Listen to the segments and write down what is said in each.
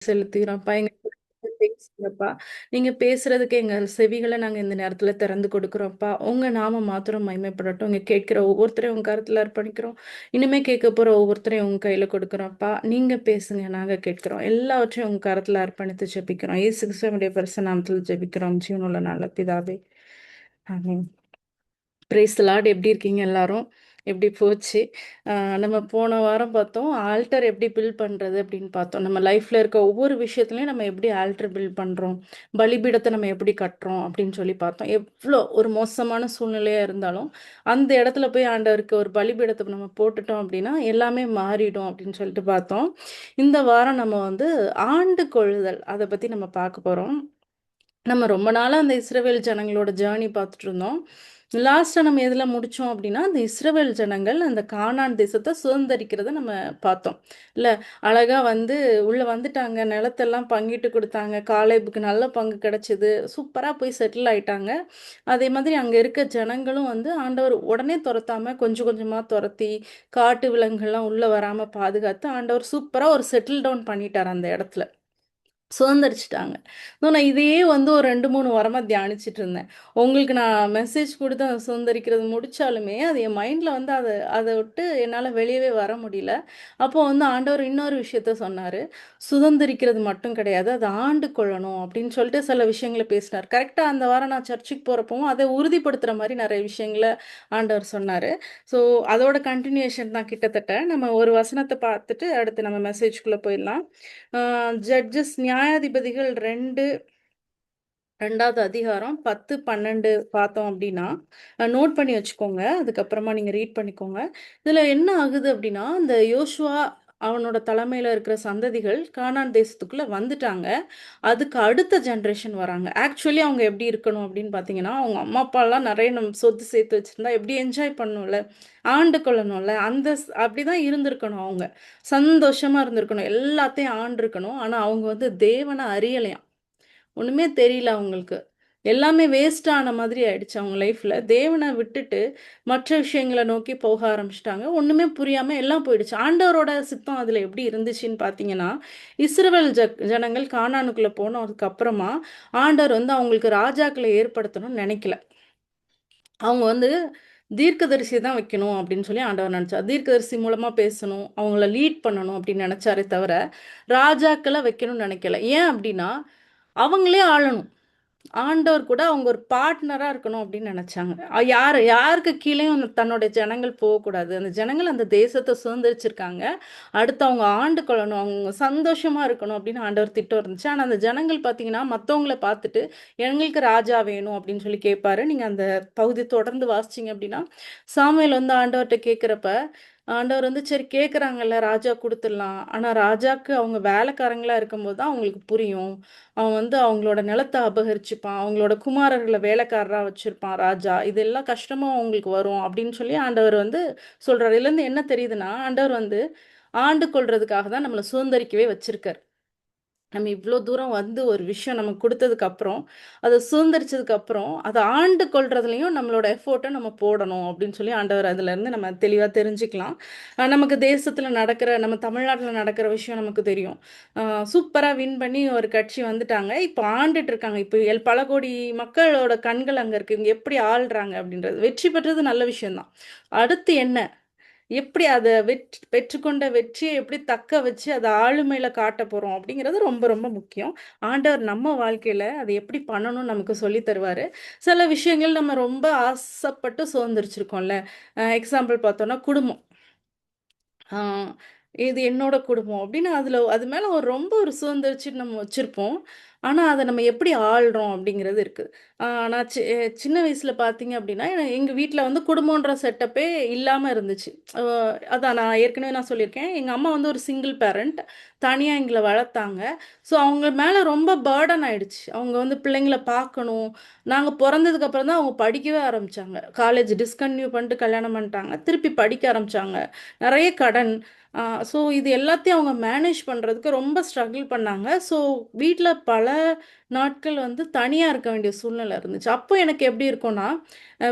செலுத்துகிறோம்ப்பா. எங்க கூட பேசுங்கப்பா. நீங்க பேசுறதுக்கு எங்க செவிகள நாங்க இந்த நேரத்துல திறந்து கொடுக்குறோம்ப்பா. உங்க நாமம் மாத்திரம் மகிமைப்படட்டும். இங்க கேட்கிற ஒவ்வொருத்தரையும் உங்க கரத்துல அர்ப்பணிக்கிறோம். இனிமே கேட்கப் போற ஒவ்வொருத்தரையும் உங்க கையில கொடுக்குறோம்ப்பா. நீங்க பேசுங்க, நாங்க கேட்கிறோம். எல்லாவற்றையும் உங்க கரத்துல அர்ப்பணித்து ஜெபிக்கிறோம். இயேசு கிறிஸ்துவினுடைய பரிசுத்த நாமத்தில் ஜெபிக்கிறோம். ஜீவனுள்ள நல்ல பிதாவே. ஆமென். Praise the lord. எப்படி இருக்கீங்க எல்லாரும்? எப்படி போச்சு? நம்ம போன வாரம் பார்த்தோம், ஆல்டர் எப்படி பில்ட் பண்றது அப்படின்னு பார்த்தோம். நம்ம லைஃப்ல இருக்க ஒவ்வொரு விஷயத்துலயும் நம்ம எப்படி ஆல்டர் பில்ட் பண்றோம், பலிபீடத்தை நம்ம எப்படி கட்டுறோம் அப்படின்னு சொல்லி பார்த்தோம். எவ்வளோ ஒரு மோசமான சூழ்நிலையா இருந்தாலும், அந்த இடத்துல போய் ஆண்டவருக்கு ஒரு பலிபீடத்தை நம்ம போட்டுட்டோம் அப்படின்னா, எல்லாமே மாறிடும் அப்படின்னு சொல்லிட்டு பார்த்தோம். இந்த வாரம் நம்ம வந்து ஆண்டு கொள்ளுதல் அதை பத்தி நம்ம பார்க்க போறோம். நம்ம ரொம்ப நாளா அந்த இஸ்ரவேல் ஜனங்களோட ஜேர்னி பார்த்துட்டு இருந்தோம். லாஸ்ட்டா நம்ம எதுல முடிச்சோம் அப்படின்னா, அந்த இஸ்ரவேல் ஜனங்கள் அந்த கானான் தேசத்த சுதந்தரிக்கிறத நம்ம பார்த்தோம். இல்ல, அழகா வந்து உள்ள வந்துட்டாங்க. நிலத்தெல்லாம் பங்கிட்டு குடுத்தாங்க. காலேபுக்கு நல்ல பங்கு கிடைச்சது. சூப்பரா போய் செட்டில் ஆயிட்டாங்க. அதே மாதிரி அங்க இருக்க ஜனங்களும் வந்து ஆண்டவர் உடனே தொரத்தாம கொஞ்சம் கொஞ்சமா தொரத்தி, காட்டு விலங்குகள்லாம் உள்ள வராம பாதுகாத்து, ஆண்டவர் சூப்பரா ஒரு செட்டில் டவுன் பண்ணிட்டாரு அந்த இடத்துல. சுதந்தரிச்சுட்டாங்க. நான் இதையே வந்து ஒரு 2, 3 வாரமா தியானிச்சுட்டு இருந்தேன். உங்களுக்கு நான் மெசேஜ் குடுத்து அத சுதந்தரிக்கிறது முடிச்சாலுமே, அது என் மைண்ட்ல வந்து அத விட்டு என்னால வெளியவே வர முடியல. அப்போ வந்து ஆண்டவர் இன்னொரு விஷயத்த சொன்னாரு. சுதந்தரிக்கிறது மட்டும் கிடையாது, அத ஆண்டு கொள்ளணும் அப்படின்னு சொல்லிட்டு சில விஷயங்கள பேசினார். கரெக்ட்டா அந்த வாரம் நான் சர்ச்சுக்கு போறப்பவும் அத உறுதிப்படுத்துற மாரி நெறைய விஷயங்கள ஆண்டவர் சொன்னாரு. ஸோ அதோட கன்டினியூஷன் தான் கிட்டத்தட்ட. நம்ம ஒரு வசனத்த பார்த்துட்டு அடுத்து நம்ம மெசேஜ்க்குள்ள போயிடலாம். ஜட்ஜஸ் நியாயாதிபதிகள் 2வது அதிகாரம் 10, 12 பார்த்தோம் அப்படின்னா, நோட் பண்ணி வச்சுக்கோங்க. அதுக்கப்புறமா நீங்க ரீட் பண்ணிக்கோங்க. இதுல என்ன ஆகுது அப்படின்னா, இந்த யோசுவா அவனோட தலைமையில இருக்கிற சந்ததிகள் கானான் தேசத்துக்குள்ள வந்துட்டாங்க. அதுக்கு அடுத்த ஜெனரேஷன் வராங்க. ஆக்சுவலி அவங்க எப்படி இருக்கணும் அப்படின்னு பார்த்தீங்கன்னா, அவங்க அம்மா, அப்பாலாம் நெறைய சொத்து சேர்த்து வச்சிருந்தா எப்படி என்ஜாய் பண்ணணும்ல, ஆண்டு கொள்ளணும்ல, அப்படிதான் இருந்திருக்கணும் அவங்க. சந்தோஷமா இருந்திருக்கணும். எல்லாத்தையும் ஆண்டுருக்கணும். ஆனா அவங்க வந்து தேவன அறியலையாம். ஒண்ணுமே தெரியல அவங்களுக்கு. எல்லாமே வேஸ்ட் ஆன மாதிரி ஆயிடுச்சு அவங்க லைஃப்ல. தேவன விட்டுட்டு மற்ற விஷயங்கள நோக்கி போக ஆரம்பிச்சுட்டாங்க. ஒண்ணுமே புரியாம எல்லாம் போயிடுச்சு. ஆண்டவரோட சித்தம் அதுல எப்படி இருந்துச்சுன்னு பார்த்தீங்கன்னா, இஸ்ரவேல் ஜனங்கள் கானானுக்குள்ள போனதுக்கு அப்புறமா, ஆண்டவர் வந்து அவங்களுக்கு ராஜாக்கள ஏற்படுத்தணும்னு நெனைக்கல. அவங்க வந்து தீர்க்கதரிசிய தான் வைக்கணும் அப்படின்னு சொல்லி ஆண்டவர் நெனச்சார். தீர்க்கதரிசி மூலமா பேசணும், அவங்கள லீட் பண்ணணும் அப்படின்னு நெனச்சாரே தவிர, ராஜாக்கள வைக்கணும்னு நெனைக்கல. ஏன் அப்படின்னா, அவங்களே ஆளணும். ஆண்டவர் கூட அவங்க ஒரு பார்ட்னரா இருக்கணும் அப்படின்னு நினைச்சாங்க. யாருக்கு கீழயும் தன்னுடைய ஜனங்கள் போகக்கூடாது. அந்த ஜனங்கள் அந்த தேசத்த சுதந்திரிச்சிருக்காங்க. அடுத்து அவங்க ஆண்டு கொள்ளணும். அவங்க சந்தோஷமா இருக்கணும் அப்படின்னு ஆண்டவர் திட்டம் இருந்துச்சு. ஆனா அந்த ஜனங்கள் பார்த்தீங்கன்னா, மத்தவங்கள பார்த்துட்டு எங்களுக்கு ராஜா வேணும் அப்படின்னு சொல்லி கேட்பாரு. நீங்க அந்த பகுதி தொடர்ந்து வாசிச்சீங்க அப்படின்னா, சாமுவேல் வந்து ஆண்டவர்ட்ட கேட்கிறப்ப, ஆண்டவர் வந்து சரி கேட்குறாங்கல்ல ராஜா குடுத்துடலாம். ஆனா ராஜாக்கு அவங்க வேலைக்காரங்களா இருக்கும்போது தான் அவங்களுக்கு புரியும். அவன் வந்து அவங்களோட நிலத்த அபகரிச்சுப்பான். அவங்களோட குமாரர்கள வேலைக்காரரா வச்சிருப்பான் ராஜா. இதெல்லாம் கஷ்டமா அவங்களுக்கு வரும் அப்படின்னு சொல்லி ஆண்டவர் வந்து சொல்றாரு. இதுலேருந்து என்ன தெரியுதுன்னா, ஆண்டவர் வந்து ஆண்டு கொள்றதுக்காக தான் நம்மள சுதந்தரிக்கவே வச்சிருக்காரு. நம்ம இவ்ளோ தூரம் வந்து ஒரு விஷயம் நமக்கு குடுத்ததுக்கு அப்புறம், அத சுதந்தரிச்சதுக்கு அப்புறம், அத ஆண்டு கொள்றதுலயும் நம்மளோட எஃபோர்ட்ட நம்ம போடணும் அப்படின்னு சொல்லி ஆண்டவர் அதுலருந்து நம்ம தெளிவா தெரிஞ்சுக்கலாம். நமக்கு தேசத்துல நடக்கிற நம்ம தமிழ்நாட்டுல நடக்கிற விஷயம் நமக்கு தெரியும். அ சூப்பரா வின் பண்ணி ஒரு கட்சி வந்துட்டாங்க. இப்ப ஆண்டுட்டு இருக்காங்க. இப்ப பல கோடி மக்களோட கண்கள் அங்க இருக்கு. இவங்க எப்படி ஆள்றாங்க அப்படின்றது. வெற்றி பெற்றது நல்ல விஷயம் தான். அடுத்து என்ன? எப்படி அத பெற்றுக்கொண்ட வெற்றிய எப்படி தக்க வச்சு அத ஆளுமையில காட்டப் போறோம் அப்படிங்கிறது ரொம்ப ரொம்ப முக்கியம். ஆண்டவர் நம்ம வாழ்க்கையில அத எப்படி பண்ணணும்னு நமக்கு சொல்லி தருவாரு. சில விஷயங்கள் நம்ம ரொம்ப ஆசைப்பட்டு சுதந்திரிச்சிருக்கோம்ல. எக்ஸாம்பிள் பார்த்தோம்னா குடும்பம். ஆ இது என்னோட குடும்பம் அப்படின்னு அது மேல ரொம்ப ஒரு சுதந்திரிச்சுட்டு நம்ம வச்சிருப்போம். ஆனா, அத நம்ம எப்படி ஆள்றோம் அப்படிங்கிறது இருக்கு. நான் சின்ன வயசுல பார்த்தீங்க அப்படின்னா, எங்க வீட்ல வந்து குடும்பம்ன்ற செட்டப்பே இல்லாம இருந்துச்சு. அ அதான் நான் ஏற்கனவே சொல்லியிருக்கேன். எங்க அம்மா வந்து ஒரு சிங்கிள் பேரண்ட். தனியா எங்கள வளர்த்தாங்க. ஸோ, அவங்க மேல ரொம்ப பர்டன் ஆயிடுச்சு. அவங்க வந்து பிள்ளைங்கள பார்க்கணும். நாங்க பொறந்ததுக்கு அப்புறம் தான் அவங்க படிக்கவே ஆரம்பிச்சாங்க. காலேஜ் டிஸ்கன்டின்யூ பண்ணிட்டு கல்யாணம் பண்ணிட்டாங்க. திருப்பி படிக்க ஆரம்பிச்சாங்க. நெறைய கடன். ஸோ இது எல்லாத்தையும் அவங்க மேனேஜ் பண்ணுறதுக்கு ரொம்ப ஸ்ட்ரகிள் பண்ணாங்க. ஸோ வீட்ல பல நாட்கள் வந்து தனியா இருக்க வேண்டிய சூழ்நிலை இருந்துச்சு. அப்போ எனக்கு எப்படி இருக்கும்னா,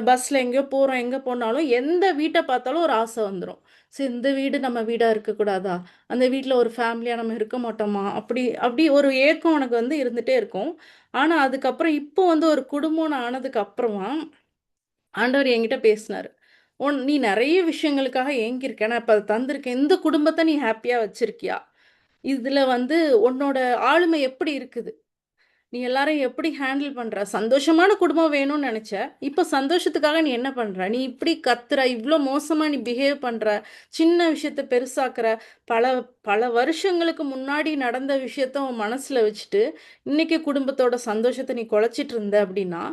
பஸ்ல எங்கேயோ போறோம், எங்க போனாலும் எந்த வீட்ட பார்த்தாலும் ஒரு ஆசை வந்துரும். சரி இந்த வீடு நம்ம வீடா இருக்கக்கூடாதா? அந்த வீட்ல ஒரு ஃபேமிலியா நம்ம இருக்க மாட்டோமா? அப்படி அப்படி ஒரு ஏக்கம் எனக்கு வந்து இருந்துட்டே இருக்கும். ஆனா, அதுக்கப்புறம் இப்போ வந்து ஒரு குடும்பம்னு ஆனதுக்கு அப்புறமா, ஆண்டவர் என்கிட்ட பேசினாரு. நீ நெறைய விஷயங்களுக்காக ஏங்கியிருக்க. நான் இப்ப அத தந்திருக்கேன். இந்த குடும்பத்த நீ ஹேப்பியா வச்சிருக்கியா? இதுல வந்து உன்னோட ஆளுமை எப்படி இருக்குது? நீ எல்லாரையும் எப்படி ஹேண்டில் பண்ற? சந்தோஷமான குடும்பம் வேணும்னு நெனச்ச. இப்ப சந்தோஷத்துக்காக நீ என்ன பண்ற? நீ இப்படி கத்துற, இவ்ளோ மோசமா நீ பிஹேவ் பண்ற, சின்ன விஷயத்த பெருசாக்குற, பல பல வருஷங்களுக்கு முன்னாடி நடந்த விஷயத்த உன் மனசுல வச்சுட்டு, இன்னைக்கு குடும்பத்தோட சந்தோஷத்த நீ குலைச்சிட்டு இருந்த அப்படின்னா,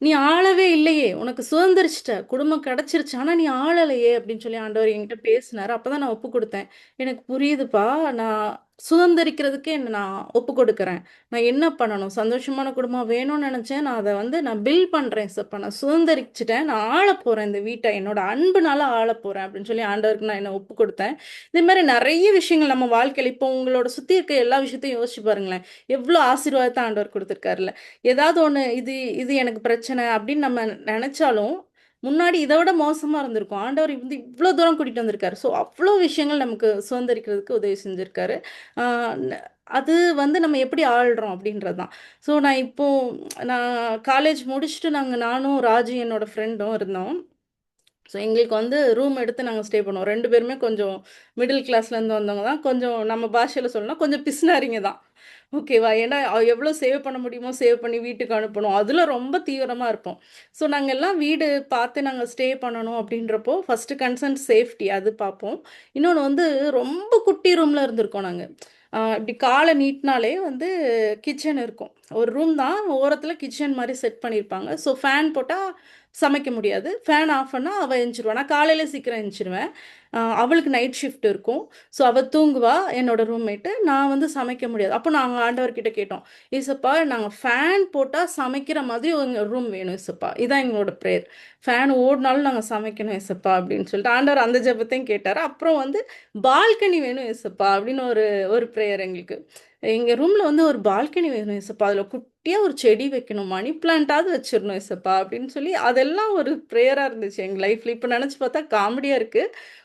"நீ ஆளவே இல்லையே! உனக்கு சுதந்திரிச்சுட்ட. குடும்பம் கிடைச்சிருச்சு. ஆனா நீ ஆளலையே!" அப்படின்னு சொல்லி ஆண்டவர் என்கிட்ட பேசினாரு. அப்பதான் நான் ஒப்பு குடுத்தேன். "எனக்கு புரியுதுப்பா. நான் சுதந்திரிக்கிறதுக்கு என்ன நான் ஒப்பு கொடுக்குறேன். நான் என்ன பண்ணணும்? சந்தோஷமான குடும்பம் வேணும்னு நெனச்சேன். நான் அத வந்து நான் பில்ட் பண்றேன் ஏசப்பா. நான் சுதந்திரிச்சுட்டேன். நான் ஆளப் போறேன் இந்த வீட்ட. என்னோட அன்புனால ஆளப் போறேன்." அப்படின்னு சொல்லி ஆண்டவருக்கு நான் என்ன ஒப்பு குடுத்தேன். இதே மாரி நெறைய விஷயங்கள் நம்ம வாழ்க்கையில இப்போ உங்களோட சுத்தி இருக்க எல்லா விஷயத்தையும் யோசிச்சு பாருங்களேன். எவ்ளோ ஆசீர்வாதத்த ஆண்டவர் குடுத்துருக்காருல்ல. ஏதாவது ஒண்ணு இது இது எனக்கு பிரச்சனை அப்படின்னு நம்ம நெனச்சாலும், முன்னாடி இத விட மோசமா இருந்திருக்கும். ஆண்டவர் வந்து இவ்ளோ தூரம் கூட்டிட்டு வந்திருக்காரு. ஸோ அவ்ளோ விஷயங்கள் நமக்கு சுதந்திரிக்கிறதுக்கு உதவி செஞ்சிருக்காரு. ஆ ந அது வந்து நம்ம எப்படி ஆள்றோம் அப்படின்றது தான். ஸோ நான் காலேஜ் முடிச்சுட்டு நானும் ராஜு என்னோட ஃப்ரெண்டும் இருந்தோம். ஸோ எங்களுக்கு வந்து ரூம் எடுத்து நாங்க ஸ்டே பண்ணுவோம். 2 பேருமே கொஞ்சம் மிடில் கிளாஸ்லேருந்து வந்தவங்க தான். கொஞ்சம் நம்ம பாஷையில சொல்லணும்னா கொஞ்சம் பிசுனாரிங்க தான். ஓகேவா? ஏன்னா எவ்வளோ சேவ் பண்ண முடியுமோ சேவ் பண்ணி வீட்டுக்கு அனுப்பணும். அதில ரொம்ப தீவிரமா இருப்போம். ஸோ நாங்க எல்லாம் வீடு பார்த்து நாங்க ஸ்டே பண்ணணும் அப்படின்றப்போ, ஃபர்ஸ்ட்டு கன்சர்ன் சேஃப்டி அது பார்ப்போம். இன்னொன்னு வந்து ரொம்ப குட்டி ரூம்ல இருந்திருக்கோம் நாங்க. இப்படி கால நீட்னாலே வந்து கிச்சன் இருக்கும். ஒரு ரூம் தான். ஓரத்தில கிச்சன் மாரி செட் பண்ணியிருப்பாங்க. ஸோ ஃபேன் போட்டா சமைக்க முடியாது. ஃபேன் ஆஃப் பண்ணா அவ எந்திச்சிருவா. நான் காலையில சீக்கிரம் எந்திச்சிருவேன். அவளுக்கு நைட் ஷிஃப்ட் இருக்கும். ஸோ அவ தூங்குவா, என்னோட ரூம்மேட்டு. நான் வந்து சமைக்க முடியாது. அப்போ நாங்க ஆண்டவர்கிட்ட கேட்டோம். "ஏசப்பா நாங்க ஃபேன் போட்டா சமைக்கிற மாதிரி எங்க ரூம் வேணும் ஏசப்பா. இதான் எங்களோட பிரேயர். ஃபேன் ஓடுனாலும் நாங்க சமைக்கணும் ஏசப்பா" அப்படின்னு சொல்லிட்டு ஆண்டவர் அந்த ஜெபத்தையும் கேட்டாரு. அப்புறம் வந்து பால்கனி வேணும் ஏசப்பா அப்படின்னு ஒரு ஒரு பிரேயர் எங்களுக்கு. எங்க ரூம்ல வந்து ஒரு பால்கனி வேணும் ஏசப்பா. அதில குட்டியா ஒரு செடி வைக்கணும். மணி பிளான்ட்டாவது வச்சிரணும் ஏசப்பா அப்படின்னு சொல்லி, அதெல்லாம் ஒரு பிரேயரா இருந்துச்சு எங்க லைஃப்ல. இப்ப நெனச்சு பார்த்தா காமெடியா இருக்கு.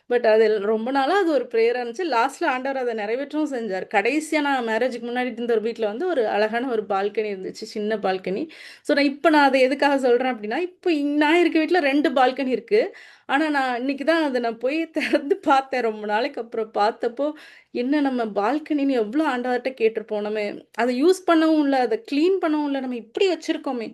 பட் அது ரொம்ப நாளா அது ஒரு பிரேயரா இருந்துச்சு. லாஸ்ட்ல ஆண்டவர் அத நிறைவேற்றவும் செஞ்சாரு. கடைசியா நான் மேரேஜுக்கு முன்னாடி இருந்த ஒரு வீட்ல வந்து ஒரு அழகான ஒரு பால்கனி இருந்துச்சு. சின்ன பால்கனி. ஸோ நான் அத எதுக்காக சொல்றேன் அப்படின்னா, இப்போ நான் இருக்க வீட்ல 2 பால்கனி இருக்கு. ஆனா நான் இன்னைக்கு தான் அத நான் போய் திறந்து பார்த்தேன். ரொம்ப நாளைக்கு அப்புறம் பார்த்தப்போ, என்ன நம்ம பால்கனின்னு எவ்ளோ ஆண்டவர்ட்ட கேட்டிருப்போம். நம்ம அத யூஸ் பண்ணவும் இல்ல. அத கிளீன் பண்ணவும் இல்ல. நம்ம இப்படி வச்சிருக்கோமே!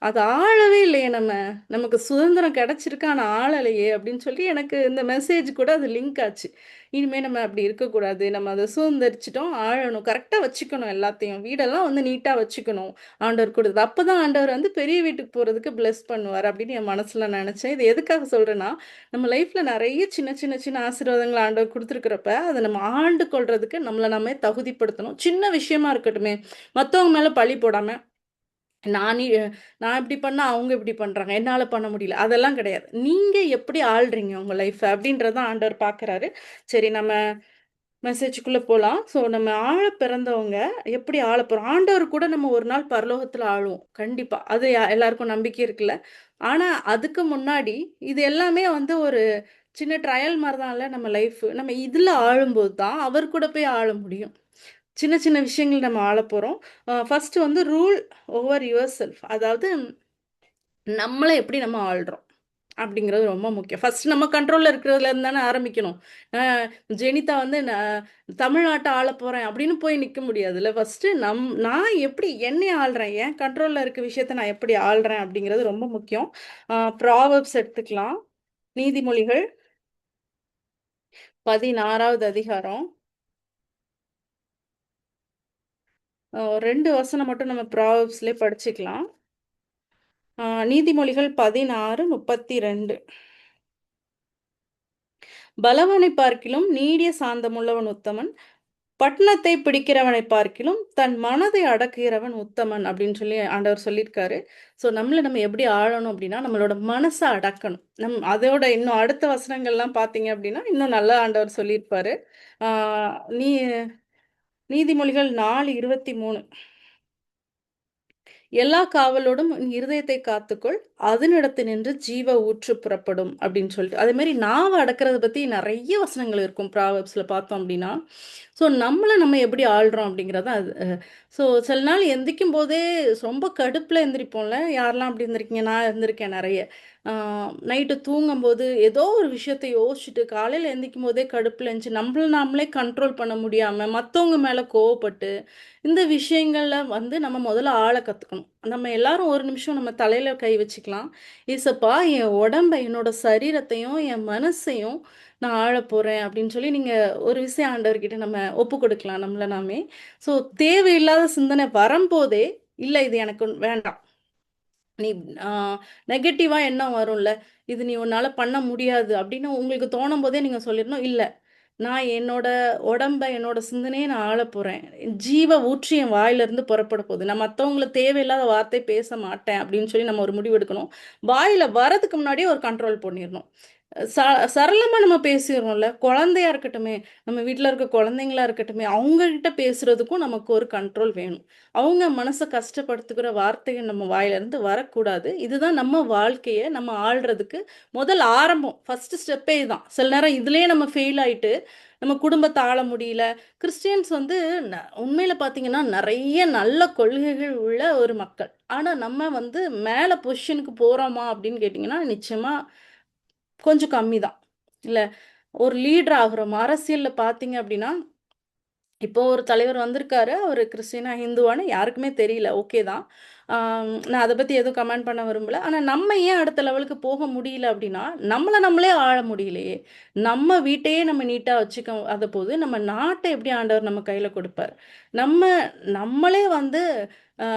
அத ஆளவே இல்லையே நம்ம. நமக்கு சுதந்திரம் கிடைச்சிருக்கு. ஆனா ஆளலையே! அப்படின்னு சொல்லி எனக்கு இந்த மெசேஜ் கூட அது லிங்க் ஆச்சு. இனிமே நம்ம அப்படி இருக்கக்கூடாது. நம்ம அத சுதந்திரிச்சுட்டோம். ஆளணும். கரெக்ட்டா வச்சுக்கணும் எல்லாத்தையும். வீடெல்லாம் வந்து நீட்டா வச்சுக்கணும். ஆண்டவர் குடுத்தது. அப்பதான் ஆண்டவர் வந்து பெரிய வீட்டுக்கு போறதுக்கு பிளெஸ் பண்ணுவாரு அப்படின்னு என் மனசுல நெனச்சேன். இது எதுக்காக சொல்றேன்னா, நம்ம லைஃப்ல நெறைய சின்ன சின்ன சின்ன ஆசீர்வாதங்கள ஆண்டவர் குடுத்துருக்கிறப்ப, அத நம்ம ஆண்டு கொள்றதுக்கு நம்மள நாமே தகுதிப்படுத்தணும். சின்ன விஷயமா இருக்கட்டுமே, மத்தவங்க மேல பழி போடாம, நானே நான் இப்படி பண்ணா, அவங்க இப்படி பண்றாங்க. என்னால பண்ண முடியல. அதெல்லாம் கிடையாது. நீங்க எப்படி ஆள்றீங்க உங்க லைஃப்ப அப்படின்றத ஆண்டவர் பார்க்குறாரு. சரி நம்ம மெசேஜுக்குள்ள போலாம். ஸோ நம்ம ஆள பிறந்தவங்க எப்படி ஆளப்போறோம்? ஆண்டவர் கூட நம்ம ஒரு நாள் பரலோகத்துல ஆளுவோம். கண்டிப்பா. அது எல்லாருக்கும் நம்பிக்கை இருக்குல்ல. ஆனா அதுக்கு முன்னாடி இது எல்லாமே வந்து ஒரு சின்ன ட்ரையல் மாரி தான்ல நம்ம லைஃப். நம்ம இதுல ஆளும்போது தான் அவர் கூட போய் ஆள முடியும். சின்ன சின்ன விஷயங்கள் நம்ம ஆளப்போறோம். ஃபர்ஸ்ட்டு வந்து ரூல் ஓவர் யுவர் செல்ஃப். அதாவது நம்மள எப்படி நம்ம ஆள்றோம்? அப்படிங்கிறது ரொம்ப முக்கியம். ஃபர்ஸ்ட் நம்ம கண்ட்ரோல்ல இருக்கிறதுலேருந்து தானே ஆரம்பிக்கணும். அ ஜெனிதா வந்து தமிழ்நாட்ட ஆளப்போறேன் அப்படின்னு போய் நிக்க முடியாதுல்ல. ஃபர்ஸ்ட்டு நான் எப்படி என்னைய ஆள்றேன்? என் கண்ட்ரோல்ல இருக்க விஷயத்த நான் எப்படி ஆள்றேன்? அப்படிங்கிறது ரொம்ப முக்கியம். ப்ராவெர்ப்ஸ் எடுத்துக்கலாம். நீதிமொழிகள் 16வது அதிகாரம். 2 வசனம் மட்டும் நம்ம ப்ராவெர்ப்ஸ்லயே படிச்சுக்கலாம். நீதிமொழிகள் 16:32. பலவானைப் பார்க்கிலும் நீடிய சாந்தமுள்ளவன் உத்தமன். பட்டணத்தை பிடிக்கிறவனைப் பார்க்கிலும் தன் மனதை அடக்குகிறவன் உத்தமன் அப்படின்னு சொல்லி ஆண்டவர் சொல்லியிருக்காரு. ஸோ நம்ம எப்படி ஆளணும் அப்படின்னா, நம்மளோட மனச அடக்கணும். அதோட இன்னும் அடுத்த வசனங்கள்லாம் பார்த்தீங்க அப்படின்னா, இன்னும் நல்லா ஆண்டவர் சொல்லியிருப்பாரு. ஆ நீ நீதிமொழிகள் 4:23. எல்லா காவலோடும் உன் இருதயத்தை காத்துக்கொள், அதனிடத்தினின்று ஜீவ ஊற்று புறப்படும் அப்படின்னு சொல்லிட்டு. அதே மாதிரி நாவ அடக்கிறத பத்தி நிறைய வசனங்கள் இருக்கும் ப்ராவர்ப்ஸ்ல பார்த்தோம் அப்படின்னா. ஸோ நம்மள நம்ம எப்படி ஆள்றோம் அப்படிங்கிறது அது. ஸோ சில நாள் எந்திரிக்கும் போதே ரொம்ப கடுப்புல எந்திரிப்போம்ல. யாரெல்லாம் அப்படி இருந்திருக்கீங்க? நான் இருந்திருக்கேன் நிறைய. நைட்டு தூங்கும்போது ஏதோ ஒரு விஷயத்த யோசிச்சுட்டு காலையில எந்திரிக்கும் போதே கடுப்புல இருந்துச்சு. நம்மள நாமளே கண்ட்ரோல் பண்ண முடியாம மத்தவங்க மேல கோவப்பட்டு இந்த விஷயங்கள்ல வந்து நம்ம முதல்ல ஆள கத்துக்கணும். நம்ம எல்லாரும் ஒரு நிமிஷம் நம்ம தலையில கை வச்சுக்கலாம். "ஏசப்பா, என் உடம்ப, என்னோட சரீரத்தையும், என் மனசையும் நான் ஆளப் போறேன்" அப்படின்னு சொல்லி நீங்க ஒரு விஷயம் ஆண்டவர்கிட்ட நம்ம ஒப்பு கொடுக்கலாம் நம்மள நாமே. ஸோ தேவையில்லாத சிந்தனை வரம்போதே, "இல்ல இது எனக்கு வேண்டாம்." நீ ஆ நெகட்டிவா எண்ணம் வரும்ல. இது நீ உன்னால பண்ண முடியாது அப்படின்னு உங்களுக்கு தோணும்போதே நீங்க சொல்லிரணும். இல்ல. நான் என்னோட உடம்ப, என்னோட சிந்தனைய நான் ஆளப் போறேன். ஜீவ ஊற்று என் வாயிலிருந்து புறப்பட போகுது. நான் மத்தவங்கள தேவையில்லாத வார்த்தை பேச மாட்டேன் அப்படின்னு சொல்லி நம்ம ஒரு முடிவு எடுக்கணும். வாயில வரதுக்கு முன்னாடியே ஒரு கண்ட்ரோல் பண்ணிரணும். ச சரளமா நம்ம பேசிர்றோம்ல. குழந்தையா இருக்கட்டுமே, நம்ம வீட்ல இருக்க குழந்தைங்களா இருக்கட்டுமே, அவங்க கிட்ட பேசுறதுக்கும் நமக்கு ஒரு கண்ட்ரோல் வேணும். அவங்க மனச கஷ்டப்படுத்துகிற வார்த்தைகள் நம்ம வாயிலிருந்து வரக்கூடாது. இதுதான் நம்ம வாழ்க்கைய நம்ம ஆள்றதுக்கு முதல் ஆரம்பம். ஃபர்ஸ்ட் ஸ்டெப்பே இதுதான். சில நேரம் இதுலயே நம்ம ஃபெயில் ஆயிட்டு, நம்ம குடும்பத்த ஆள முடியல. கிறிஸ்டியன்ஸ் வந்து உண்மையில பார்த்தீங்கன்னா, நெறைய நல்ல கொள்கைகள் உள்ள ஒரு மக்கள். ஆனா நம்ம வந்து மேல பொசிஷனுக்கு போறோமா அப்படின்னு கேட்டீங்கன்னா, நிச்சயமா கொஞ்சம் கம்மி தான். இல்ல, ஒரு லீடர் ஆகுறோம். அரசியல்ல பார்த்தீங்க அப்படின்னா, இப்போ ஒரு தலைவர் வந்திருக்காரு. அவரு கிறிஸ்டியனா, ஹிந்துவான்னு யாருக்குமே தெரியல. ஓகே தான். நான் அத பத்தி எதுவும் கமெண்ட் பண்ண விரும்பல. ஆனா நம்ம ஏன் அடுத்த லெவலுக்கு போக முடியல அப்படின்னா, நம்மள நம்மளே ஆள முடியலையே. நம்ம வீட்டையே நம்ம நீட்டா வச்சுக்காத போது, நம்ம நாட்ட எப்படி ஆண்டவர் நம்ம கையில குடுப்பார்? நம்ம நம்மளே வந்து அ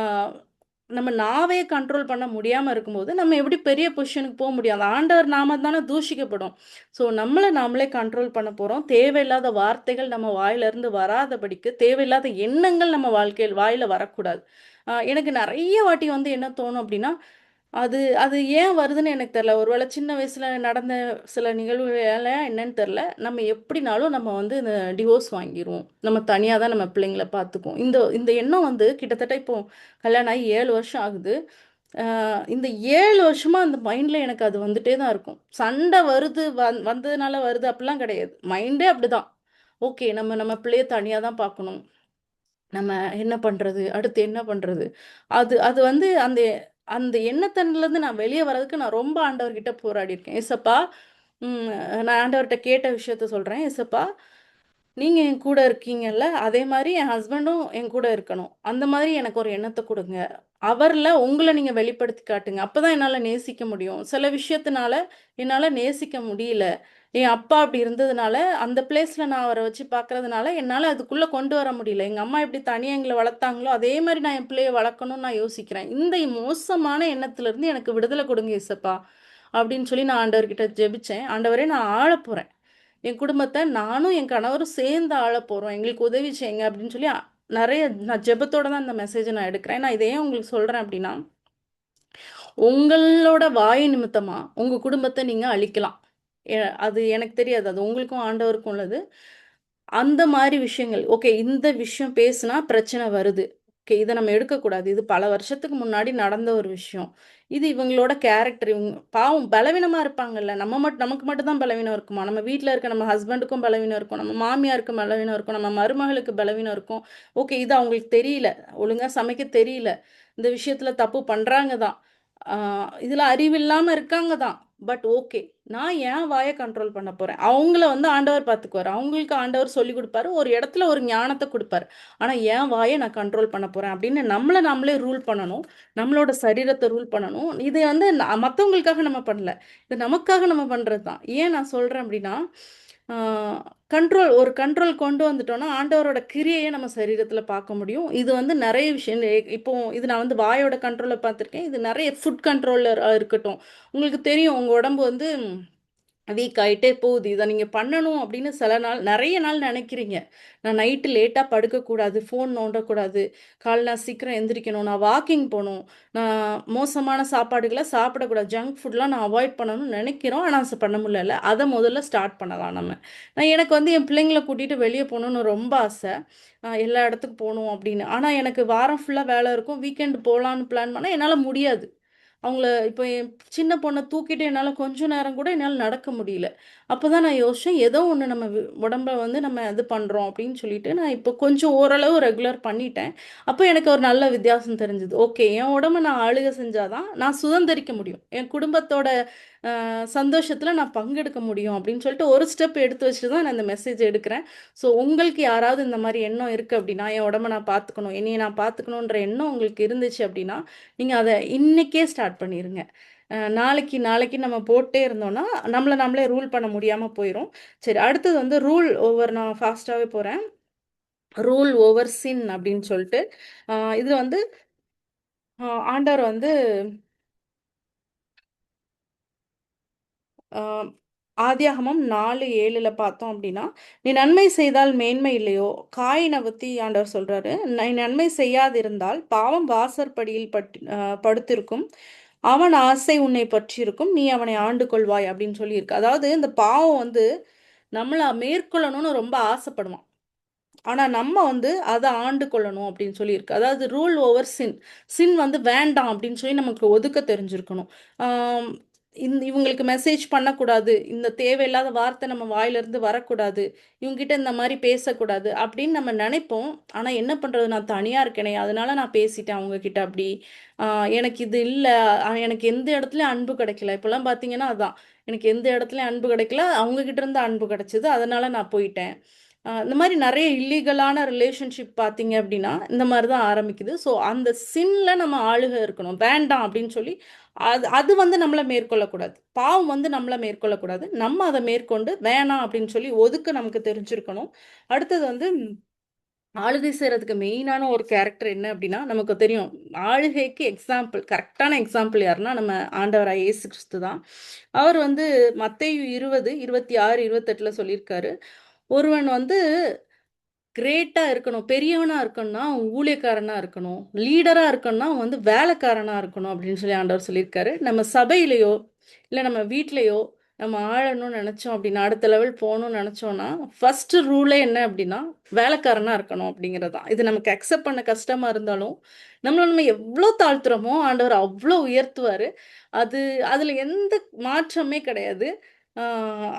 நம்ம நாவையே கண்ட்ரோல் பண்ண முடியாம இருக்கும்போது, நம்ம எப்படி பெரிய பொசிஷனுக்கு போ முடியும்? அந்த ஆண்டவர் நாமம் தானே தூஷிக்கப்படும். ஸோ நம்மள நாமளே கண்ட்ரோல் பண்ண போறோம். தேவையில்லாத வார்த்தைகள் நம்ம வாயிலருந்து வராதபடிக்கு, தேவையில்லாத எண்ணங்கள் நம்ம வாழ்க்கையில் வாயில வரக்கூடாது. எனக்கு நெறைய வாட்டி வந்து என்ன தோணும் அப்டின்னா, அது அது ஏன் வருதுன்னு எனக்கு தெரியல. ஒருவேள சின்ன வயசுல நடந்த சில நிகழ்வுகளால என்னன்னு தெரியல. நம்ம எப்டினாலும் நம்ம வந்து இந்த டிவோர்ஸ் வாங்கிருவோம். நம்ம தனியா தான் நம்ம பிள்ளைங்கள பார்த்துக்குவோம். இந்த இந்த எண்ணம் வந்து கிட்டத்தட்ட இப்போ கல்யாணம் ஆகி 7 வருஷம் ஆகுது. அ இந்த 7 வருஷமா அந்த மைண்ட்ல எனக்கு அது வந்துட்டே தான் இருக்கும். சண்டை வருது, வந்ததுனால வருது அப்டிலாம் கிடையாது. மைண்டே அப்டிதான். ஓகே, நம்ம நம்ம பிள்ளைய தனியா தான் பார்க்கணும். நம்ம என்ன பண்றது? அடுத்து என்ன பண்றது? அது அது வந்து அந்த அந்த எண்ணத்தன்லருந்து நான் வெளிய வரதுக்கு நான் ரொம்ப ஆண்டவர்கிட்ட போராடியிருக்கேன். ஏசப்பா, ம் நான் ஆண்டவர்ட்ட கேட்ட விஷயத்த சொல்றேன். ஏசப்பா, நீங்க என் கூட இருக்கீங்கல்ல, அதே மாரி என் ஹஸ்பண்டும் என் கூட இருக்கணும். அந்த மாதிரி எனக்கு ஒரு எண்ணத்த குடுங்க. அவர்ல உங்கள நீங்க வெளிப்படுத்தி காட்டுங்க. அப்பதான் என்னால நேசிக்க முடியும். சில விஷயத்தினால என்னால நேசிக்க முடியல. என் அப்பா அப்படி இருந்ததுனால, அந்த பிளேஸ்ல நான் அவர வச்சு பார்க்கறதுனால, என்னால அதுக்குள்ள கொண்டு வர முடியல. எங்க அம்மா எப்படி தனியா எங்கள வளர்த்தாங்களோ, அதே மாரி நான் என் பிள்ளைய வளர்க்கணும்னு நான் யோசிக்கிறேன். இந்த மோசமான எண்ணத்திலிருந்து எனக்கு விடுதலை கொடுங்க இயேசப்பா, அப்படின்னு சொல்லி நான் ஆண்டவர்கிட்ட ஜெபிச்சேன். ஆண்டவரே, நான் ஆளப் போறேன். என் குடும்பத்த நானும் என் கணவரும் சேர்ந்து ஆளப் போறோம். எங்களுக்கு உதவி செய்யுங்க அப்படின்னு சொல்லி நெறைய நான் ஜெபத்தோட தான் இந்த மெசேஜ நான் எடுக்கிறேன். நான் இத ஏன் உங்களுக்கு சொல்றேன் அப்படின்னா, உங்களோட வாய் நிமித்தமா உங்க குடும்பத்த நீங்க அழிக்கலாம். எ அது எனக்கு தெரியாது. அது உங்களுக்கும் ஆண்டவருக்கும் உள்ளது. அந்த மாரி விஷயங்கள். ஓகே, இந்த விஷயம் பேசுனா பிரச்சனை வருது. ஓகே, இத நம்ம எடுக்கக்கூடாது. இது பல வருஷத்துக்கு முன்னாடி நடந்த ஒரு விஷயம். இது இவங்களோட கேரக்டர். இவங்க பாவம் பலவீனமா இருப்பாங்கல்ல. நமக்கு மட்டும் தான் பலவீனம் இருக்குமா? நம்ம வீட்ல இருக்க நம்ம ஹஸ்பண்டுக்கும் பலவீனம் இருக்கும். நம்ம மாமியாருக்கு பலவீனம் இருக்கும். நம்ம மருமகளுக்கு பலவீனம் இருக்கும். ஓகே, இது அவங்களுக்கு தெரியல. ஒழுங்கா சமைக்க தெரியல. இந்த விஷயத்துல தப்பு பண்றாங்க தான். ஆ இதுல அறிவில்லாம இருக்காங்க தான். But okay. நான் என் வாய கண்ட்ரோல் பண்ண போறேன். அவங்கள வந்து ஆண்டவர் பார்த்துக்குவாரு. அவங்களுக்கு ஆண்டவர் சொல்லிக் குடுப்பாரு. ஒரு இடத்துல ஒரு ஞானத்த குடுப்பாரு. ஆனா என் வாய நான் கண்ட்ரோல் பண்ண போறேன் அப்படின்னு நம்மள நாமளே ரூல் பண்ணணும். நம்மளோட சரீரத்த ரூல் பண்ணணும். இது வந்து மத்தவங்களுக்காக நம்ம பண்ணல. இது நமக்காக நம்ம பண்றது தான். ஏன் நான் சொல்றேன் அப்படின்னா, ஆ ஒரு கண்ட்ரோல் கொண்டு வந்துட்டோம்னா, ஆண்டவரோட கிரியைய நம்ம சரீரத்துல பார்க்க முடியும். இது வந்து நெறைய விஷயம் இப்போ இது நான் வந்து வாயோட கண்ட்ரோல பார்த்துருக்கேன். இது நெறைய ஃபுட் கண்ட்ரோலர் இருக்கட்டும். உங்களுக்கு தெரியும் உங்க உடம்பு வந்து வீக் ஆயிட்டே போகுது. இத நீங்க பண்ணணும் அப்படின்னு சில நாள் நெறைய நாள் நெனைக்கிறீங்க. நான் நைட்டு லேட்டா படுக்கக்கூடாது, ஃபோன் நோண்டக்கூடாது, காலைல நான் சீக்கிரம் எந்திரிக்கணும், நான் வாக்கிங் போணும், நான் மோசமான சாப்பாடுகள சாப்பிடக்கூடாது, ஜங்க் ஃபுட்லாம் நான் அவாய்ட் பண்ணணும்னு நெனைக்கிறோம். ஆனா பண்ண முடியல. அத முதல்ல ஸ்டார்ட் பண்ணலாம் நம்ம. எனக்கு வந்து என் பிள்ளைங்கள கூட்டிட்டு வெளிய போணும்னு ரொம்ப ஆசை. எல்லா இடத்துக்கும் போணும் அப்படின்னு. ஆனா எனக்கு வாரம் ஃபுல்லா வேல இருக்கும். வீக்கெண்ட் போலான்னு பிளான் பண்ணா என்னால முடியாது. அவங்கள இப்போ என் சின்ன பொண்ண தூக்கிட்டு என்னால கொஞ்ச நேரம் கூட என்னால நடக்க முடியல. அப்பதான் நான் யோசிச்சேன், ஏதோ ஒண்ணு நம்ம உடம்ப வந்து நம்ம இது பண்றோம் அப்படின்னு சொல்லிட்டு, நான் இப்போ கொஞ்சம் ஓரளவு ரெகுலர் பண்ணிட்டேன். அப்போ எனக்கு ஒரு நல்ல வித்தியாசம் தெரிஞ்சது. ஓகே, என் உடம்ப நான் ஆளுகை செஞ்சா தான் நான் சுதந்திரிக்க முடியும். என் குடும்பத்தோட சந்தோஷத்துல நான் பங்கெடுக்க முடியும் அப்படின்னு சொல்லிட்டு ஒரு ஸ்டெப் எடுத்து வச்சுட்டு தான் நான் இந்த மெசேஜ் எடுக்கிறேன். ஸோ உங்களுக்கு யாராவது இந்த மாரி எண்ணம் இருக்கு அப்படின்னா, என் உடம்ப நான் பார்த்துக்கணும், என்னைய நான் பார்த்துக்கணுன்ற எண்ணம் உங்களுக்கு இருந்துச்சு அப்படின்னா, நீங்க அத இன்னைக்கே ஸ்டார்ட் பண்ணிருங்க. நாளைக்கு நாளைக்கு நம்ம போட்டே இருந்தோம்னா, நம்மள நாமளே ரூல் பண்ண முடியாம போயிரும். சரி, அடுத்தது வந்து ரூல் ஓவர், நான் ஃபாஸ்ட்டாவே போறேன். ரூல் ஓவர் சின் அப்படின்னு சொல்லிட்டு, இதுல வந்து ஆண்டவர் வந்து அ ஆதியாகமம் 4:7ல பார்த்தோம் அப்படின்னா, "நீ நன்மை செய்தால் மேன்மை இல்லையோ?" காயின பத்தி ஆண்டவர் சொல்றாரு. "நீ நன்மை செய்யாதிருந்தால் பாவம் வாசற்படியில் படுத்திருக்கும். அவன் ஆசை உன்னை பற்றியிருக்கும். நீ அவனை ஆண்டு கொள்வாய்." அப்படின்னு சொல்லியிருக்கு. அதாவது இந்த பாவம் வந்து நம்மள மேற்கொள்ளணும்னு ரொம்ப ஆசைப்படுமாம். ஆனா நம்ம வந்து அத ஆண்டு கொள்ளணும் அப்படின்னு சொல்லியிருக்கு. அதாவது ரூல் ஓவர் சின். சின் வந்து வேண்டாம் அப்படின்னு சொல்லி நமக்கு ஒதுக்க தெரிஞ்சிருக்கணும். ஆம், இவங்களுக்கு மெசேஜ் பண்ணக்கூடாது. இந்த தேவையில்லாத வார்த்தை நம்ம வாயிலிருந்து வரக்கூடாது. இவங்ககிட்ட இந்த மாரி பேசக்கூடாது அப்படின்னு நம்ம நெனைப்போம். ஆனா என்ன பண்றது? நான் தனியா இருக்கேனே, அதனால நான் பேசிட்டேன் அவங்க கிட்ட அப்படி. ஆ எனக்கு இது இல்ல. எனக்கு எந்த இடத்துலயும் அன்பு கிடைக்கல. இப்போலாம் பார்த்தீங்கன்னா அதான். எனக்கு எந்த இடத்துலயும் அன்பு கிடைக்கல. அவங்க கிட்ட இருந்து அன்பு கிடைச்சது. அதனால நான் போயிட்டேன். இந்த மாரி நெறைய இல்லீகலான ரிலேஷன்ஷிப் பார்த்தீங்க அப்டின்னா, இந்த மாரி தான் ஆரம்பிக்குது. ஸோ அந்த சின்ல நம்ம ஆளுக இருக்கணும். வேண்டாம் அப்டின்னு சொல்லி, அது அது வந்து நம்மள மேற்கொள்ளக்கூடாது. பாவம் வந்து நம்மள மேற்கொள்ளக்கூடாது. நம்ம அத மேற்கொண்டு வேணாம் அப்டின்னு சொல்லி ஒதுக்க நமக்கு தெரிஞ்சிருக்கணும். அடுத்தது வந்து ஆளுகை செய்றதுக்கு மெயினான ஒரு கேரக்டர் என்ன அப்டின்னா, நமக்கு தெரியும். ஆளுகைக்கு எக்ஸாம்பிள், கரெக்ட்டான எக்ஸாம்பிள் யாருன்னா, நம்ம ஆண்டவராகிய இயேசு கிறிஸ்து தான். அவர் வந்து மத்தேயு 20, 26, 28ல சொல்லியிருக்காரு. ஒருவன் வந்து கிரேட்டா இருக்கணும். பெரியவனா இருக்கணும்னா, அவன் ஊழியக்காரனா இருக்கணும். லீடரா இருக்கணும்னா, அவன் வந்து வேலைக்காரனா இருக்கணும் அப்படின்னு சொல்லி ஆண்டவர் சொல்லியிருக்காரு. நம்ம சபையிலயோ, இல்ல நம்ம வீட்லயோ, நம்ம ஆளணும்னு நெனைச்சோம் அப்படின்னா, அடுத்த லெவல் போணும்னு நெனைச்சோம்னா, ஃபர்ஸ்ட் ரூலே என்ன அப்படின்னா, வேலைக்காரனா இருக்கணும் அப்படிங்கிறது தான். இது நமக்கு அக்செப்ட் பண்ண கஷ்டமா இருந்தாலும், நம்மள நம்ம எவ்ளோ தாழ்த்துறோமோ, ஆண்டவர் அவ்ளோ உயர்த்துவாரு. அது அதுல எந்த மாற்றமே கிடையாது. ஆ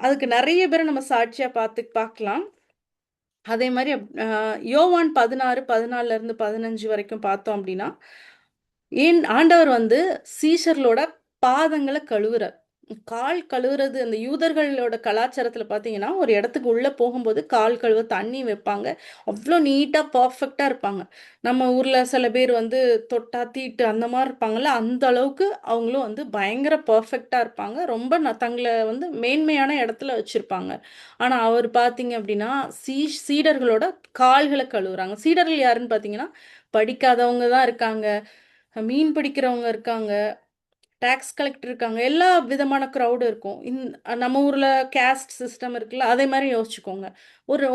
அதுக்கு நெறைய பேர நம்ம சாட்சியா பார்க்கலாம். அதே மாரி யோவான் 16, 14லேருந்து 15 வரைக்கும் பார்த்தோம் அப்டின்னா, ஏன் ஆண்டவர் வந்து சீஷர்களோட பாதங்கள கழுவுறார். கால் கழுவுறது அந்த யூதர்களோட கலாச்சாரத்தில பார்த்தீங்கன்னா, ஒரு இடத்துக்கு உள்ள போகும்போது கால் கழுவ தண்ணி வைப்பாங்க. அவ்ளோ நீட்டா, பெர்ஃபெக்ட்டா இருப்பாங்க. நம்ம ஊர்ல சில பேர் வந்து தொட்டா தீட்டு அந்த மாரி இருப்பாங்கல்ல, அந்த அளவுக்கு அவங்களும் வந்து பயங்கர பெர்ஃபெக்ட்டா இருப்பாங்க. ரொம்ப தங்கள வந்து மேன்மையான இடத்துல வச்சிருப்பாங்க. ஆனா, அவர் பார்த்தீங்க அப்டின்னா, சீடர்களோட கால்கள கழுவுறாங்க. சீடர்கள் யாருன்னு பார்த்தீங்கன்னா, படிக்காதவங்க தான் இருக்காங்க. மீன் பிடிக்கிறவங்க இருக்காங்க. டாக்ஸ் கலெக்டர் இருக்காங்க. எல்லா விதமான க்ரவுடு இருக்கும். நம்ம ஊர்ல கேஸ்ட் சிஸ்டம் இருக்குல்ல, அதே மாரி யோசிச்சுக்கோங்க.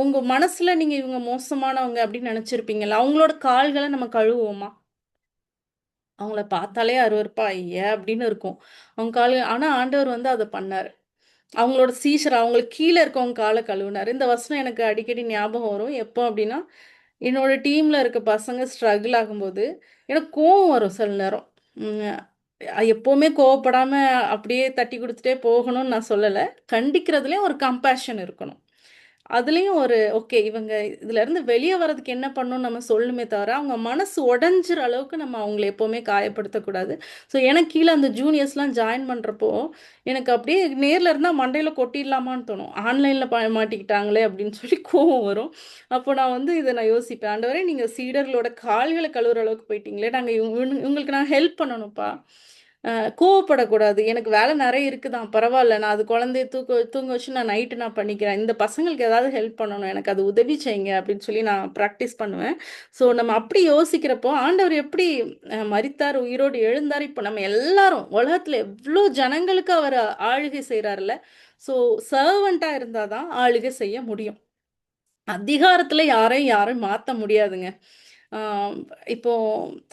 உங்க மனசுல நீங்க இவங்க மோசமானவங்க அப்படின்னு நெனச்சிருப்பீங்கல்ல, அவங்களோட கால்கள நம்ம கழுவுவோமா? அவங்கள பார்த்தாலே அருவருப்பா, ஐய! அப்படின்னு இருக்கும். அவங்க ஆனா ஆண்டவர் வந்து அத பண்ணாரு. அவங்களோட அவங்களுக்கு கீழ இருக்கவங்க கால கழுவுனாரு. இந்த வசனம் எனக்கு அடிக்கடி ஞாபகம் வரும். எப்போ அப்டின்னா, என்னோட டீம்ல இருக்க பசங்க ஸ்ட்ரகிள் ஆகும்போது, எனக்கு கோவம் வரும் சில நேரம். ம். எப்பவுமே கோவப்படாம அப்படியே தட்டி குடுத்துட்டே போகணும்னு நான் சொல்லல. கண்டிக்கிறதுலயும் ஒரு கம்பேஷன் இருக்கணும். அதுலயும் ஒரு ஓகே, இவங்க இதுலருந்து வெளிய வரதுக்கு என்ன பண்ணணும்னு நம்ம சொல்லணுமே தவிர, அவங்க மனசு உடைஞ்சுற அளவுக்கு நம்ம அவங்கள எப்பவுமே காயப்படுத்தக்கூடாது. ஸோ எனக்கு கீழ அந்த ஜூனியர்ஸ்லாம் ஜாயின் பண்றப்போ, எனக்கு அப்படியே நேர்ல இருந்தா மண்டையில கொட்டிடலாமான்னு தோணும். ஆன்லைன்ல மாட்டிக்கிட்டாங்களே அப்படின்னு சொல்லி கோவம் வரும். அப்போ நான் வந்து இத நான் யோசிப்பேன். ஆண்டவரே, நீங்க சீடர்களோட கால்கள கழுவுற அளவுக்கு போயிட்டீங்களே, நாங்க இவங்களுக்கு நான் ஹெல்ப் பண்ணணும்ப்பா. கோவப்படக்கூடாது. எனக்கு வேலை நெறைய இருக்குதான், பரவால்ல. நான் அது குழந்தைய தூங்க வச்சு நான் நைட்டு நான் பண்ணிக்கிறேன். இந்த பசங்களுக்கு ஏதாவது ஹெல்ப் பண்ணணும். எனக்கு அது உதவி செய்யுங்க அப்படின்னு சொல்லி நான் பிராக்டிஸ் பண்ணுவேன். ஸோ நம்ம அப்படி யோசிக்கிறப்போ, ஆண்டவர் எப்படி மரித்தார், உயிரோடு எழுந்தார். இப்போ நம்ம எல்லாரும் உலகத்துல எவ்ளோ ஜனங்களுக்கு அவர் ஆளுகை செய்றார்ல. ஸோ சர்வன்ட்டா இருந்தா தான் ஆளுகை செய்ய முடியும். அதிகாரத்துல யாரையும் யாரும் மாத்த முடியாதுங்க. ஆ இப்போ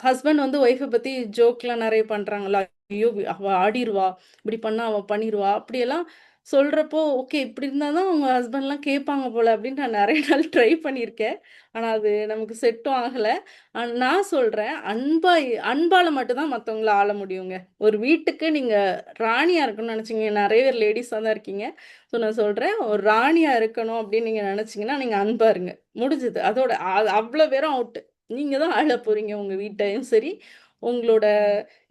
ஹஸ்பண்ட் வந்து ஒய்ஃப பத்தி ஜோக்லாம் நெறைய பண்றாங்கல்ல. ஐயோ! அவ ஆடிருவா. இப்படி பண்ணா அவ பண்ணிருவா. அப்படியெல்லாம் சொல்றப்போ, ஓகே இப்படி இருந்தா தான் உங்க ஹஸ்பண்ட்லாம் கேட்பாங்க போல அப்படின்னு நான் நெறைய நாள் ட்ரை பண்ணியிருக்கேன். ஆனா அது நமக்கு செட்டும் ஆகல. நான் சொல்றேன், அன்பால மட்டும் தான் மத்தவங்கள ஆள முடியுங்க. ஒரு வீட்டுக்கு நீங்க ராணியா இருக்கணும்னு நெனச்சீங்க, நெறைய பேர் லேடீஸா தான் இருக்கீங்க. ஸோ நான் சொல்றேன், ஒரு ராணியா இருக்கணும் அப்படின்னு நீங்க நெனச்சீங்கன்னா, நீங்க அன்பா இருங்க. முடிஞ்சுது. அதோட அவ்வளோ பேரும் அவுட்டு. நீங்க தான் ஆள போறீங்க உங்க வீட்டையும் சரி, உங்களோட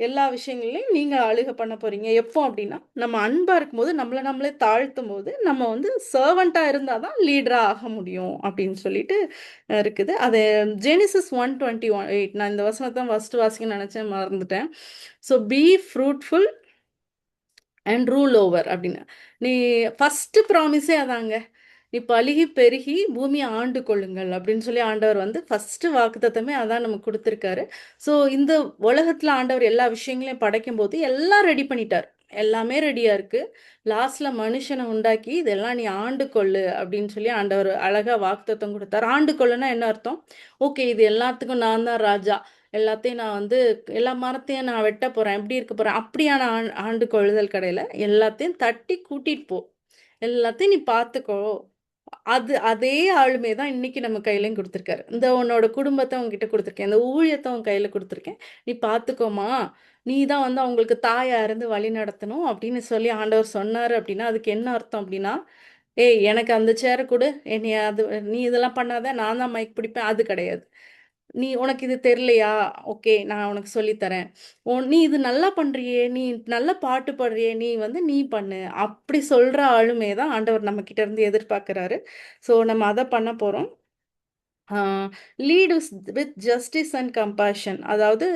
எல்லா விஷயங்கள்லயும் நீங்க ஆளுகை பண்ண போறீங்க. எப்போ அப்டின்னா, நம்ம அன்பா இருக்கும்போது, நம்மள நம்மளே தாழ்த்தும்போது, நம்ம வந்து சர்வன்ட்டா இருந்தா தான் லீடரா ஆக முடியும் அப்டின்னு சொல்லிட்டு இருக்குது. அது ஜெனிசிஸ் 1:28 நான் இந்த வசனத்த தான் ஃபர்ஸ்ட் வாசிக்கணும்னு நெனச்சேன், மறந்துட்டேன். So B fruitful and rule over அப்படின்னு. நீ ஃபர்ஸ்ட் ப்ராமிஸே அதாங்க. நீ பலுகி பெருகி பூமியை ஆண்டு கொள்ளுங்கள் அப்படின்னு சொல்லி ஆண்டவர் வந்து ஃபர்ஸ்ட் வாக்குத்தத்தமே அதான் நமக்கு கொடுத்துருக்காரு. ஸோ இந்த உலகத்துல ஆண்டவர் எல்லா விஷயங்களையும் படைக்கும் போது எல்லாம் ரெடி பண்ணிட்டார். எல்லாமே ரெடியா இருக்கு. லாஸ்ட்ல மனுஷனை உண்டாக்கி இதெல்லாம் நீ ஆண்டு கொள்ளு அப்படின்னு சொல்லி ஆண்டவர் அழகா வாக்குத்தத்தம் கொடுத்தார். ஆண்டு கொள்ளுன்னா என்ன அர்த்தம்? ஓகே இது எல்லாத்துக்கும் நான் தான் ராஜா, எல்லாத்தையும் நான் வந்து எல்லா மரத்தையும் நான் வெட்ட போறேன், எப்படி இருக்க போறேன், அப்படியான ஆண்டு கொள்ளுதல் கிடையாது. எல்லாத்தையும் தட்டி கூட்டிட்டு போ, எல்லாத்தையும் நீ பார்த்துக்கோ. அதே ஆளுமை தான் இன்னைக்கு நம்ம கையிலயும் கொடுத்துருக்காரு. இந்த உன்னோட குடும்பத்தை உன்கிட்ட கொடுத்துருக்கேன், இந்த ஊழியத்தை உன் கையில கொடுத்துருக்கேன், நீ பார்த்துக்கோமா, நீ தான் வந்து அவங்களுக்கு தாயா இருந்து வழி நடத்தணும் அப்படின்னு சொல்லி ஆண்டவர் சொன்னாரு. அப்படின்னா அதுக்கு என்ன அர்த்தம் அப்படின்னா, ஏய் எனக்கு அந்த சேர கொடு, என்னைய அது நீ இதெல்லாம் பண்ணாத, நான் தான் மைக் பிடிப்பேன், அது கிடையாது. நீ உனக்கு இது தெரியலையா? ஓகே நான் உனக்கு சொல்லி தரேன். நீ இது நல்லா பண்றியே, நீ நல்ல பாட்டு பாடுறியே, நீ வந்து நீ பண்ணு. அப்படி சொல்ற ஆளுமே தான் ஆண்டவர் நம்ம கிட்ட இருந்து எதிர்பார்க்கிறாரு. ஸோ நம்ம அத பண்ண போறோம். A lead with justice and compassion. அதாவது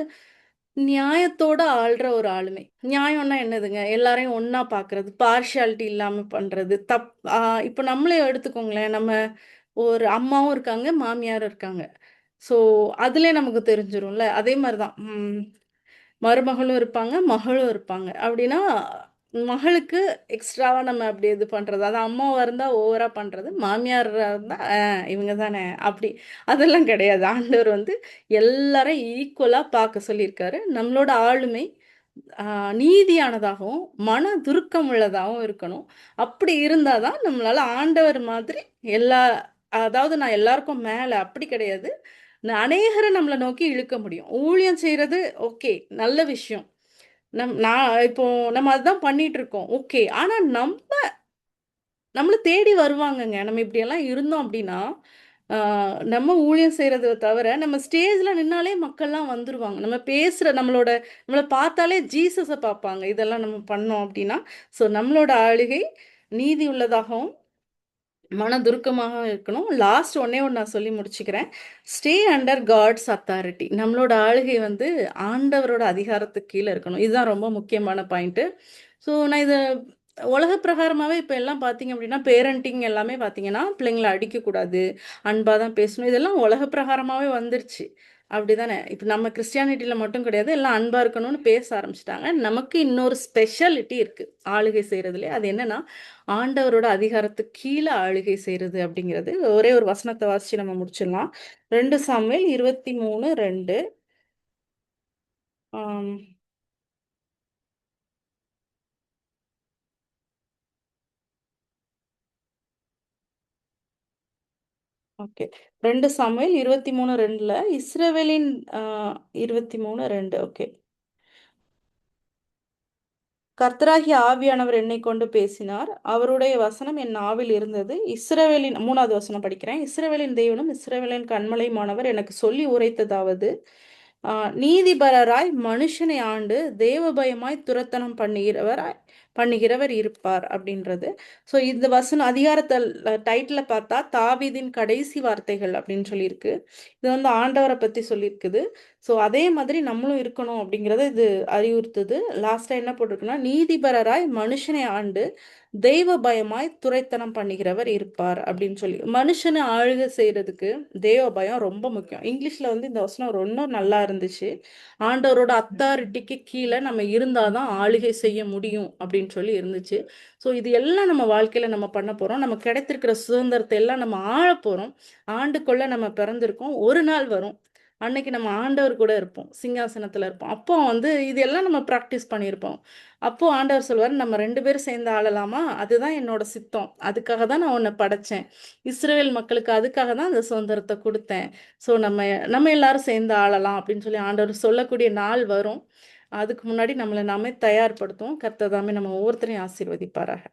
நியாயத்தோட ஆள்ற ஒரு ஆளுமை. நியாயம்னா என்னதுங்க? எல்லாரையும் ஒண்ணா பார்க்கறது, பார்ஷியாலிட்டி இல்லாம பண்றது. ஆ இப்ப நம்மளே எடுத்துக்கோங்களேன். நம்ம ஒரு அம்மாவும் இருக்காங்க, மாமியாரும் இருக்காங்க. ஸோ, அதிலே நமக்கு தெரிஞ்சிரும்ல. அதே மாரி தான். மருமகளும் இருப்பாங்க, மகளும் இருப்பாங்க. அப்படின்னா, மகளுக்கு எக்ஸ்ட்ராவா நம்ம அப்படி இது பண்றது. அது அம்மாவா இருந்தா ஓவரா பண்றது. மாமியாரா இருந்தா, இவங்க தானே அப்படி. அதெல்லாம் கிடையாது. ஆண்டவர் வந்து எல்லாரையும் ஈக்குவலா பார்க்க சொல்லியிருக்காரு. நம்மளோட ஆளுமை ஆ நீதியானதாகவும், மன துருக்கம் உள்ளதாகவும் இருக்கணும். அப்படி இருந்தா தான் நம்மளால ஆண்டவர் மாதிரி எல்லா அதாவது நான் எல்லாருக்கும் மேல அப்படி கிடையாது. அநேகர நம்மள நோக்கி இழுக்க முடியும். ஊழியம் செய்றது ஓகே, நல்ல விஷயம். நான் இப்போ நம்ம அதுதான் பண்ணிட்டு இருக்கோம். ஓகே. ஆனா நம்மள தேடி வருவாங்கங்க. நம்ம இப்படியெல்லாம் இருந்தோம் அப்படின்னா, ஆ நம்ம ஊழியம் செய்றத தவிர, நம்ம ஸ்டேஜ்ல நின்னாலே மக்கள்லாம் வந்துருவாங்க. நம்ம பேசுற நம்மள பார்த்தாலே ஜீசஸ பார்ப்பாங்க. இதெல்லாம் நம்ம பண்ணோம் அப்படின்னா. ஸோ நம்மளோட ஆளுகை நீதி உள்ளதாகவும், மனதுருக்கமாக இருக்கணும். லாஸ்ட் ஒண்ணே ஒண்ணு நான் சொல்லி முடிச்சுக்கிறேன். Stay under God's authority. நம்மளோட ஆளுகை வந்து ஆண்டவரோட அதிகாரத்துக்கு கீழ இருக்கணும். இதுதான் ரொம்ப முக்கியமான பாயிண்ட்டு. ஸோ நான் இத உலக பிரகாரமாவே இப்ப எல்லாம் பார்த்தீங்க அப்படின்னா, பேரண்டிங் எல்லாமே பார்த்தீங்கன்னா, பிள்ளைங்கள அடிக்கக்கூடாது, அன்பா தான் பேசணும். இதெல்லாம் உலக பிரகாரமாவே வந்துருச்சு. அப்படிதானே? இப்ப நம்ம கிறிஸ்டியானிட்டில மட்டும் கிடையாது. எல்லாம் அன்பா இருக்கணும்னு பேச ஆரம்பிச்சுட்டாங்க. நமக்கு இன்னொரு ஸ்பெஷாலிட்டி இருக்கு. ஆளுகை செய்றதுலயே. அது என்னன்னா, ஆண்டவரோட அதிகாரத்துக்கு கீழ ஆளுகை செய்றது அப்படிங்கிறது. ஒரே ஒரு வசனத்த வாசிச்சு நம்ம முடிச்சிடலாம். 2 சாமுவேல் 23:2. ஆம். ஓகே. 2 சாமுவேல் 23:2ல இஸ்ரவேலின் 23:2 ஓகே. கர்த்தராகிய ஆவியானவர் என்னைக் கொண்டு பேசினார். அவருடைய வசனம் என் நாவில் இருந்தது. இஸ்ரவேலின் 3வது வசனம் படிக்கிறேன். இஸ்ரவேலின் தேவனும் இஸ்ரவேலின் கன்மலையுமானவர் எனக்கு சொல்லி உரைத்ததாவது, நீதிபரராய் மனுஷனை ஆண்டு தேவபயமாய் துரத்தனம் பண்ணுகிறவராய் பண்ணுகிறவர் இருப்பார் அப்படின்றது. ஸோ இந்த வசனம் அதிகாரத்தில் டைட்டில பார்த்தா தாவீதின் கடைசி வார்த்தைகள் அப்படின்னு சொல்லியிருக்கு. இது வந்து ஆண்டவரை பத்தி சொல்லியிருக்குது. ஸோ அதே மாதிரி நம்மளும் இருக்கணும் அப்படிங்கிறத இது அறிவுறுத்துது. லாஸ்டா என்ன போட்டிருக்குன்னா, நீதிபரராய் மனுஷனை ஆண்டு தெய்வ பயமாய் துரைத்தனம் பண்ணுகிறவர் இருப்பார் அப்படின்னு சொல்லி. மனுஷனை ஆளுகை செய்யறதுக்கு தெய்வ பயம் ரொம்ப முக்கியம். இங்கிலீஷ்ல வந்து இந்த வசனம் ரொம்ப நல்லா இருந்துச்சு. ஆண்டவரோட அத்தாரிட்டிக்கு கீழே நம்ம இருந்தாதான் ஆளுகை செய்ய முடியும் அப்படின்னு சொல்லி இருந்துச்சு. ஸோ இது எல்லாம் நம்ம வாழ்க்கையில நம்ம பண்ண போறோம். நம்ம கிடைத்திருக்கிற சுதந்திரத்தை எல்லாம் நம்ம ஆள போறோம். ஆண்டுக்குள்ள நம்ம பிறந்திருக்கோம். ஒரு நாள் வரும். அன்னைக்கு நம்ம ஆண்டவர் கூட இருப்போம். சிங்காசனத்துல இருப்போம். அப்போ வந்து இது எல்லாம் நம்ம பிராக்டிஸ் பண்ணியிருப்போம். அப்போ ஆண்டவர் சொல்வாரு, நம்ம 2 பேரும் சேர்ந்து ஆளலாமா? அதுதான் என்னோட சித்தம். அதுக்காக தான் நான் உன்னை படைச்சேன். இஸ்ரவேல் மக்களுக்கு அதுக்காக தான் அந்த சுதந்திரத்தை கொடுத்தேன். ஸோ நம்ம நம்ம எல்லாரும் சேர்ந்து ஆளலாம் அப்படின்னு சொல்லி ஆண்டவர் சொல்லக்கூடிய நாள் வரும். அதுக்கு முன்னாடி நம்மளை நாமே தயார்படுத்துவோம். கர்த்தர் தாமே நம்ம ஒவ்வொருத்தரையும் ஆசீர்வதிப்பாராக.